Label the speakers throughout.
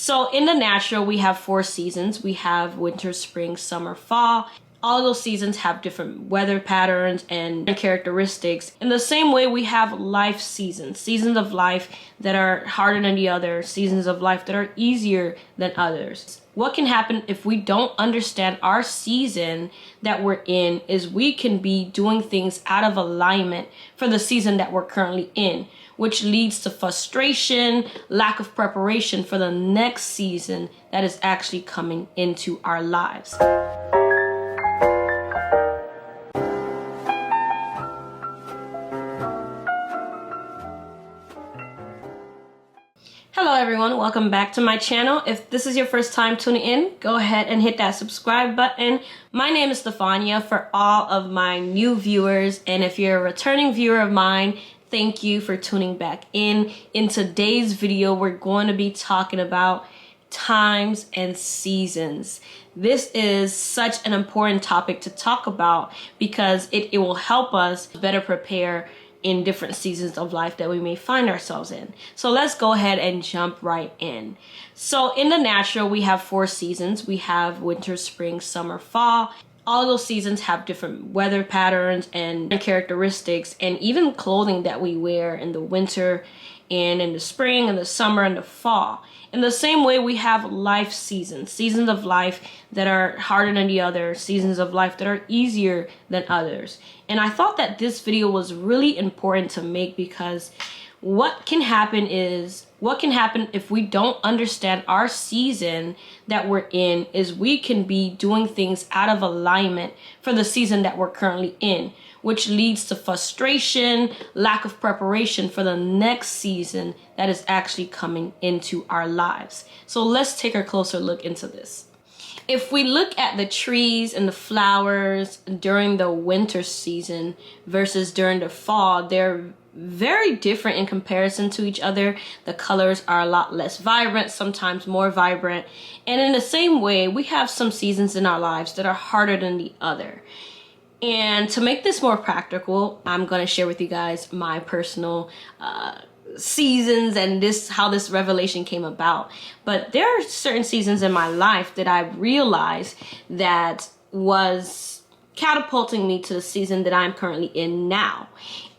Speaker 1: So in the natural, we have 4 seasons. We have winter, spring, summer, fall. All of those seasons have different weather patterns and characteristics. In the same way, we have life seasons, seasons of life that are harder than the other, seasons of life that are easier than others. What can happen if we don't understand our season that we're in is we can be doing things out of alignment for the season that we're currently in, which leads to frustration, lack of preparation for the next season that is actually coming into our lives. Hello everyone, welcome back to my channel. If this is your first time tuning in, go ahead and hit that subscribe button. My name is Stefania for all of my new viewers, and if you're a returning viewer of mine, thank you for tuning back in. In today's video, we're going to be talking about times and seasons. This is such an important topic to talk about because it will help us better prepare in different seasons of life that we may find ourselves in. So let's go ahead and jump right in. So in the natural, we have 4 seasons. We have winter, spring, summer, fall. All of those seasons have different weather patterns and characteristics, and even clothing that we wear in the winter and in the spring and the summer and the fall. In the same way, we have life seasons, seasons of life that are harder than the other, seasons of life that are easier than others. And I thought that this video was really important to make because what can happen if we don't understand our season that we're in is we can be doing things out of alignment for the season that we're currently in, which leads to frustration, lack of preparation for the next season that is actually coming into our lives. So let's take a closer look into this. If we look at the trees and the flowers during the winter season versus during the fall, they're very different in comparison to each other. The colors are a lot less vibrant, sometimes more vibrant. And in the same way, we have some seasons in our lives that are harder than the other. And to make this more practical, I'm going to share with you guys my personal seasons and how this revelation came about. But there are certain seasons in my life that I realized that was catapulting me to the season that I'm currently in now.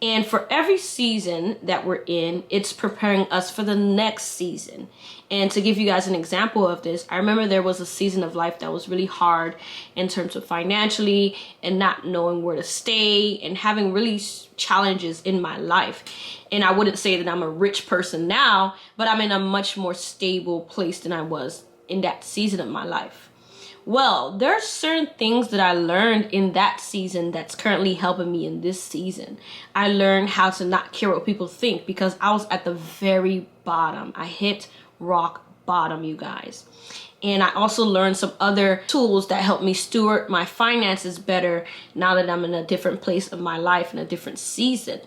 Speaker 1: And for every season that we're in, it's preparing us for the next season. And to give you guys an example of this, I remember there was a season of life that was really hard in terms of financially and not knowing where to stay and having really challenges in my life. And I wouldn't say that I'm a rich person now, but I'm in a much more stable place than I was in that season of my life. Well, there are certain things that I learned in that season that's currently helping me in this season. I learned how to not care what people think because I was at the very bottom. I hit rock bottom, you guys. And I also learned some other tools that help me steward my finances better now that I'm in a different place of my life in a different season.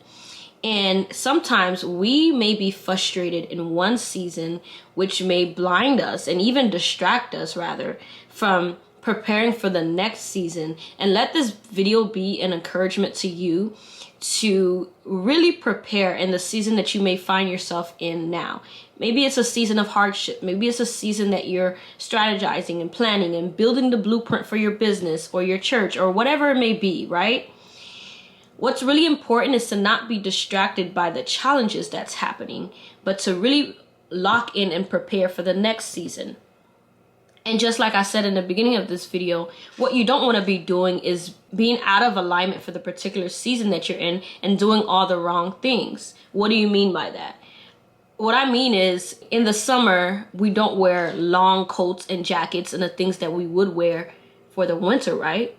Speaker 1: And sometimes we may be frustrated in one season, which may blind us and even distract us rather from preparing for the next season. And let this video be an encouragement to you to really prepare in the season that you may find yourself in now. Maybe it's a season of hardship. Maybe it's a season that you're strategizing and planning and building the blueprint for your business or your church or whatever it may be, right? What's really important is to not be distracted by the challenges that's happening, but to really lock in and prepare for the next season. And just like I said in the beginning of this video, what you don't want to be doing is being out of alignment for the particular season that you're in and doing all the wrong things. What do you mean by that? What I mean is, in the summer, we don't wear long coats and jackets and the things that we would wear for the winter, right?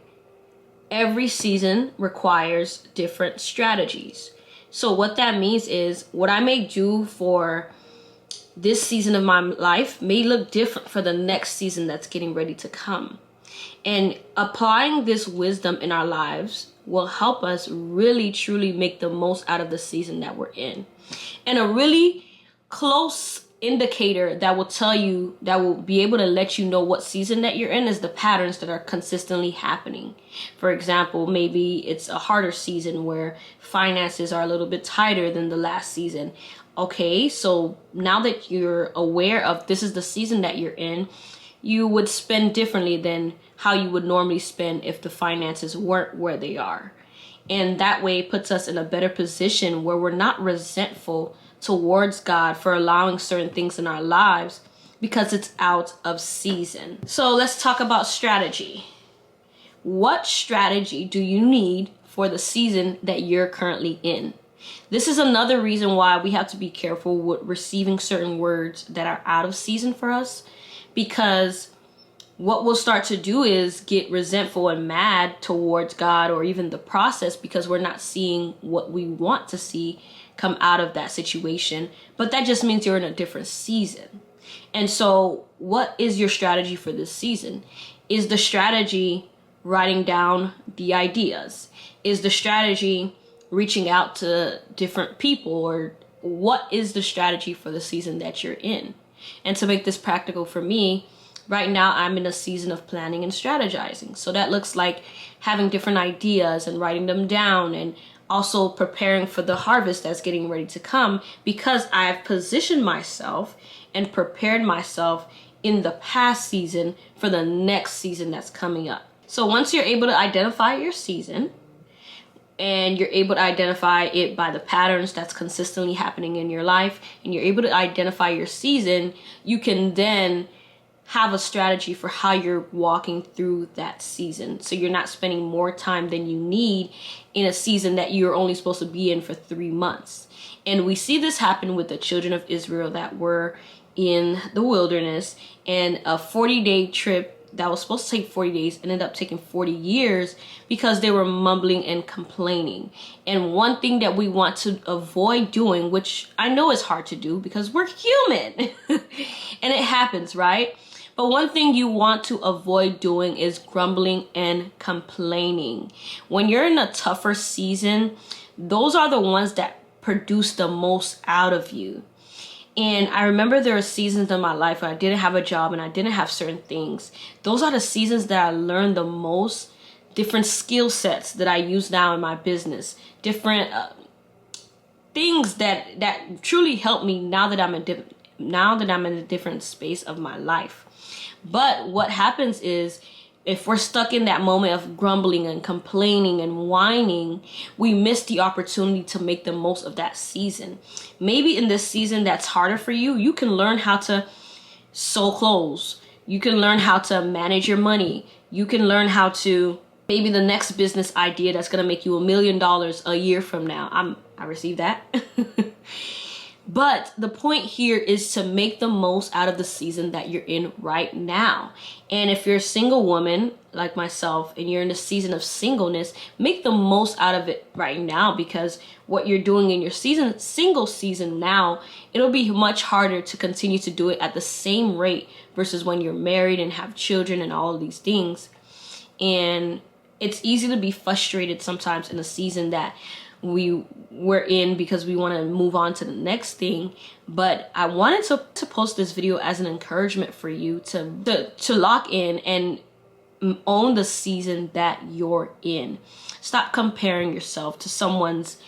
Speaker 1: Every season requires different strategies. So what that means is what I may do for this season of my life may look different for the next season that's getting ready to come. And applying this wisdom in our lives will help us really truly make the most out of the season that we're in. And a really close indicator that will tell you, that will be able to let you know what season that you're in, is the patterns that are consistently happening. For example, maybe it's a harder season where finances are a little bit tighter than the last season, Okay, so now that you're aware of this is the season that you're in, you would spend differently than how you would normally spend if the finances weren't where they are. And that way it puts us in a better position where we're not resentful towards God for allowing certain things in our lives because it's out of season. So let's talk about strategy. What strategy do you need for the season that you're currently in? This is another reason why we have to be careful with receiving certain words that are out of season for us, because what we'll start to do is get resentful and mad towards God or even the process because we're not seeing what we want to see come out of that situation. But that just means you're in a different season. And so what is your strategy for this season? Is the strategy writing down the ideas? Is the strategy reaching out to different people? Or what is the strategy for the season that you're in? And to make this practical for me, right now I'm in a season of planning and strategizing. So that looks like having different ideas and writing them down, and also preparing for the harvest that's getting ready to come, because I've positioned myself and prepared myself in the past season for the next season that's coming up. So once you're able to identify your season, and you're able to identify it by the patterns that's consistently happening in your life, and you're able to identify your season, you can then have a strategy for how you're walking through that season. So you're not spending more time than you need in a season that you're only supposed to be in for 3 months. And we see this happen with the children of Israel that were in the wilderness, and a 40-day trip that was supposed to take 40 days ended up taking 40 years because they were mumbling and complaining. And one thing that we want to avoid doing, which I know is hard to do because we're human and it happens, right? But one thing you want to avoid doing is grumbling and complaining. When you're in a tougher season, those are the ones that produce the most out of you. And I remember there were seasons in my life where I didn't have a job and I didn't have certain things. Those are the seasons that I learned the most different skill sets that I use now in my business. Different things that truly help me now that I'm in a different space of my life. But what happens is, if we're stuck in that moment of grumbling and complaining and whining, we miss the opportunity to make the most of that season. Maybe in this season that's harder for you, you can learn how to sew clothes. You can learn how to manage your money. You can learn how to, maybe the next business idea that's going to make you $1 million a year from now. I received that. But the point here is to make the most out of the season that you're in right now. And if you're a single woman like myself and you're in a season of singleness, make the most out of it right now, because what you're doing in your single season now, it'll be much harder to continue to do it at the same rate versus when you're married and have children and all of these things. And it's easy to be frustrated sometimes in a season that we're in because we want to move on to the next thing. But I wanted to post this video as an encouragement for you to lock in and own the season that you're in. Stop comparing yourself to someone's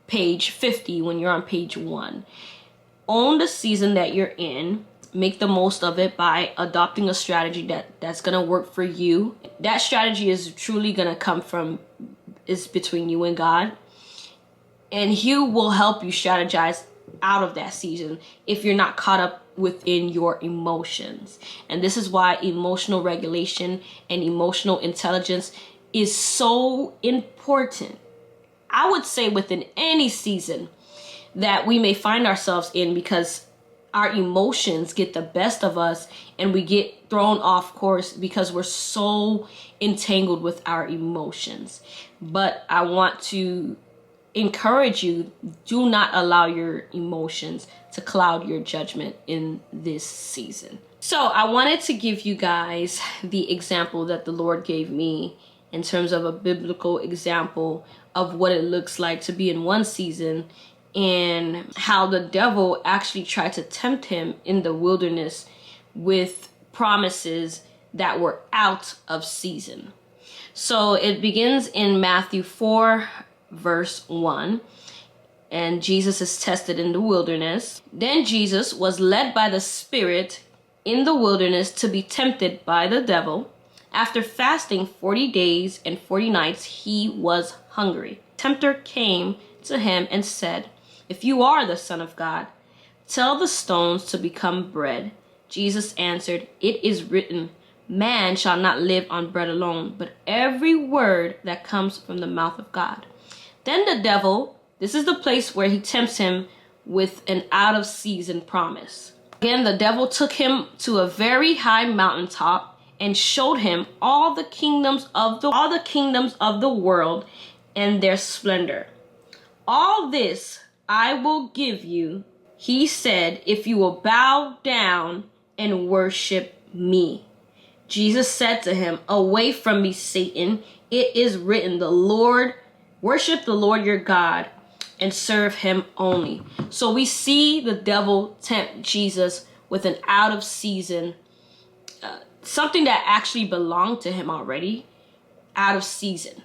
Speaker 1: page 50 when you're on page 1. Own the season that you're in. Make the most of it by adopting a strategy that's going to work for you. That strategy is truly going to is between you and God. And He will help you strategize out of that season if you're not caught up within your emotions. And this is why emotional regulation and emotional intelligence is so important. I would say within any season that we may find ourselves in, because our emotions get the best of us and we get thrown off course because we're so entangled with our emotions. But I want to encourage you, do not allow your emotions to cloud your judgment in this season. So I wanted to give you guys the example that the Lord gave me in terms of a biblical example of what it looks like to be in one season, and how the devil actually tried to tempt him in the wilderness with promises that were out of season. So it begins in Matthew 4 verse 1. and Jesus is tested in the wilderness. Then Jesus was led by the Spirit in the wilderness to be tempted by the devil. After fasting 40 days and 40 nights, he was hungry. Tempter came to him and said, "If you are the Son of God, tell the stones to become bread." Jesus answered, "It is written, man shall not live on bread alone, but every word that comes from the mouth of God." Then the devil, this is the place where he tempts him with an out-of-season promise. Again, the devil took him to a very high mountaintop and showed him all the kingdoms of the world and their splendor. "All this I will give you," he said, "if you will bow down and worship me." Jesus said to him, "Away from me, Satan. It is written, worship the Lord your God and serve him only." So we see the devil tempt Jesus with an out of season, something that actually belonged to him already, out of season.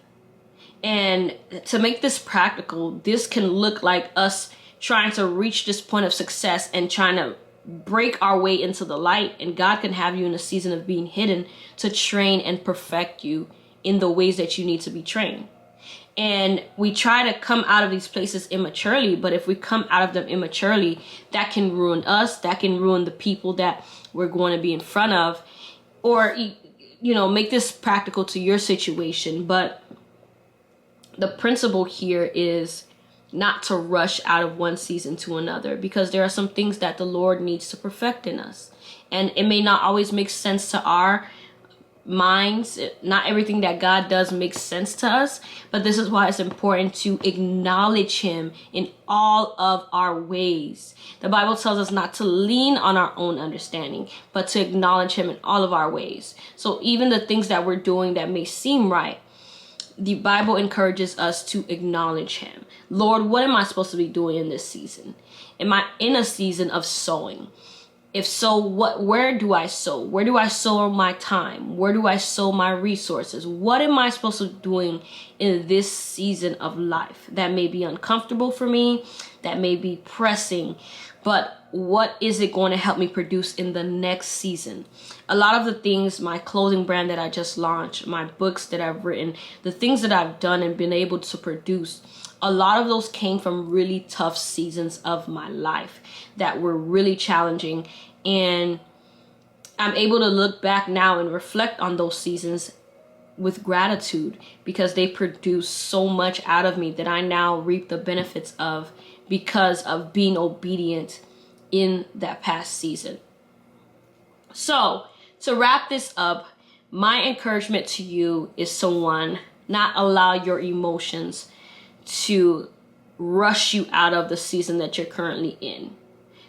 Speaker 1: And to make this practical, this can look like us trying to reach this point of success and trying to break our way into the light. And God can have you in a season of being hidden to train and perfect you in the ways that you need to be trained. And we try to come out of these places immaturely, but if we come out of them immaturely, that can ruin us, that can ruin the people that we're going to be in front of, or, make this practical to your situation. But the principle here is not to rush out of one season to another, because there are some things that the Lord needs to perfect in us. And it may not always make sense to our minds. Not everything that God does makes sense to us, but this is why it's important to acknowledge him in all of our ways. The Bible tells us not to lean on our own understanding, but to acknowledge him in all of our ways. So even the things that we're doing that may seem right, the Bible encourages us to acknowledge him. Lord, what am I supposed to be doing in this season? Am I in a season of sowing? If so, where do I sow? Where do I sow my time? Where do I sow my resources? What am I supposed to be doing in this season of life that may be uncomfortable for me, that may be pressing, but what is it going to help me produce in the next season? A lot of the things, my clothing brand that I just launched, my books that I've written, the things that I've done and been able to produce, a lot of those came from really tough seasons of my life that were really challenging. And I'm able to look back now and reflect on those seasons with gratitude, because they produced so much out of me that I now reap the benefits of because of being obedient in that past season. So to wrap this up, my encouragement to you is to, one, not allow your emotions to rush you out of the season that you're currently in.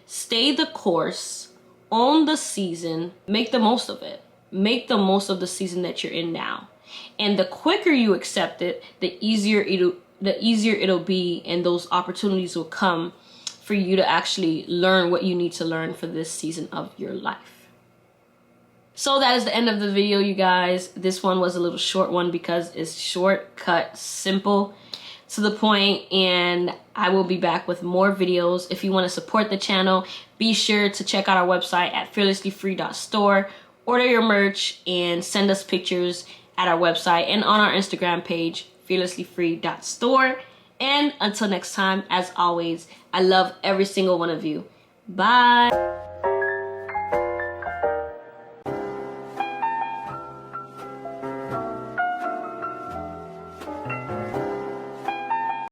Speaker 1: Stay the course, own the season, make the most of it. Make the most of the season that you're in now. And the quicker you accept it, the easier it'll be, and those opportunities will come for you to actually learn what you need to learn for this season of your life. So that is the end of the video, you guys. This one was a little short one because it's short, cut, simple, to the point, and I will be back with more videos. If you want to support the channel, be sure to check out our website at fearlesslyfree.store. Order your merch and send us pictures at our website and on our Instagram page, fearlesslyfree.store. And until next time, as always, I love every single one of you. Bye.